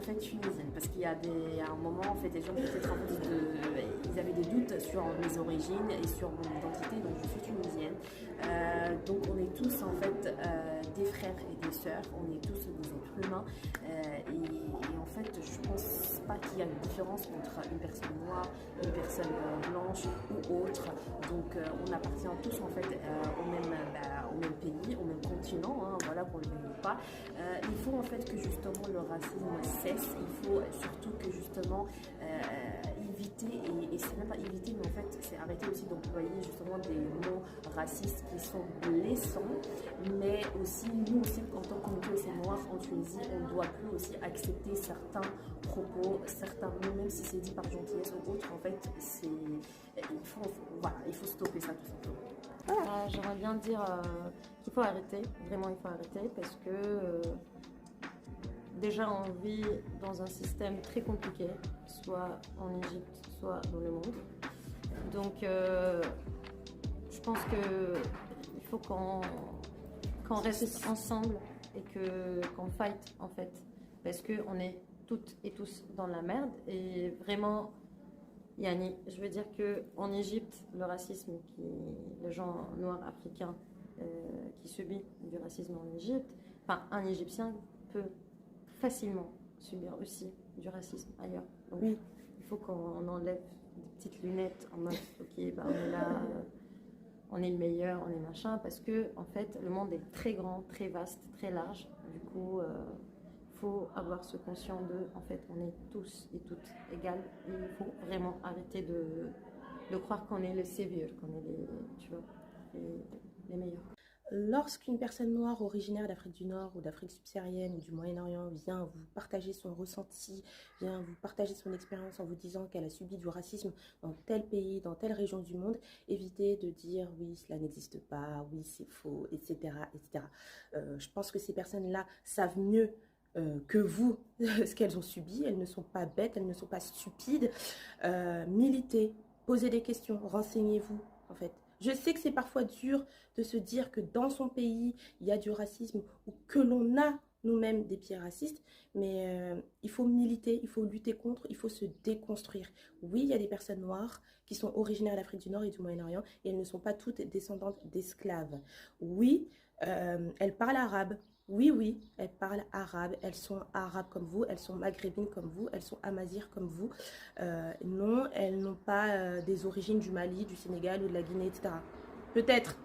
en fait tunisienne parce qu'il y a à un moment en fait des gens peut-être ils avaient des doutes sur mes origines et sur mon identité, donc je suis tunisienne. Donc on est tous en fait des frères et des sœurs, on est tous des êtres humains et en fait je pense pas qu'il y a une différence entre une personne noire, une personne blanche ou autre. Donc on appartient tous en fait au même pays, au même continent, hein, voilà, qu'on ne le veuille pas. Il faut en fait que justement le racisme cesse, il faut surtout que justement éviter, et c'est même pas éviter, mais en fait c'est arrêter aussi d'employer justement des mots racistes qui sont blessants, mais aussi nous aussi en tant que communauté noire en Tunisie, on ne doit plus aussi accepter certains propos, certains mots, même si c'est dit par gentillesse ou autre, en fait il faut stopper ça tout simplement. J'aimerais bien dire qu'il faut arrêter, vraiment il faut arrêter parce que déjà on vit dans un système très compliqué, soit en Égypte, soit dans le monde. Donc je pense qu'il faut qu'on reste ensemble et qu'on fight en fait. Parce qu'on est toutes et tous dans la merde et vraiment, Yani, je veux dire qu'en Égypte, le racisme, les gens noirs africains qui subissent du racisme en Égypte, enfin un Égyptien peut facilement subir aussi du racisme ailleurs. Donc, oui, il faut qu'on enlève des petites lunettes en mode ok, bah, on est là, on est le meilleur, on est machin, parce que en fait le monde est très grand, très vaste, très large. Du coup, faut avoir ce conscient de, en fait, on est tous et toutes égales. Et il faut vraiment arrêter de croire qu'on est les saviors, qu'on est les meilleurs. Lorsqu'une personne noire originaire d'Afrique du Nord ou d'Afrique subsaharienne ou du Moyen-Orient vient vous partager son ressenti, vient vous partager son expérience en vous disant qu'elle a subi du racisme dans tel pays, dans telle région du monde, évitez de dire oui, cela n'existe pas, oui, c'est faux, etc. etc. Je pense que ces personnes-là savent mieux que vous ce qu'elles ont subi. Elles ne sont pas bêtes, elles ne sont pas stupides. Militez, posez des questions, renseignez-vous en fait. Je sais que c'est parfois dur de se dire que dans son pays, il y a du racisme ou que l'on a nous-mêmes des pieds racistes, mais il faut militer, il faut lutter contre, il faut se déconstruire. Oui, il y a des personnes noires qui sont originaires d'Afrique du Nord et du Moyen-Orient et elles ne sont pas toutes descendantes d'esclaves. Oui, elles parlent arabe. Oui, elles parlent arabe, elles sont arabes comme vous, elles sont maghrébines comme vous, elles sont amazighes comme vous. Non, elles n'ont pas des origines du Mali, du Sénégal ou de la Guinée, etc. Peut-être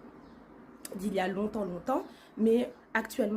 d'il y a longtemps, mais actuellement,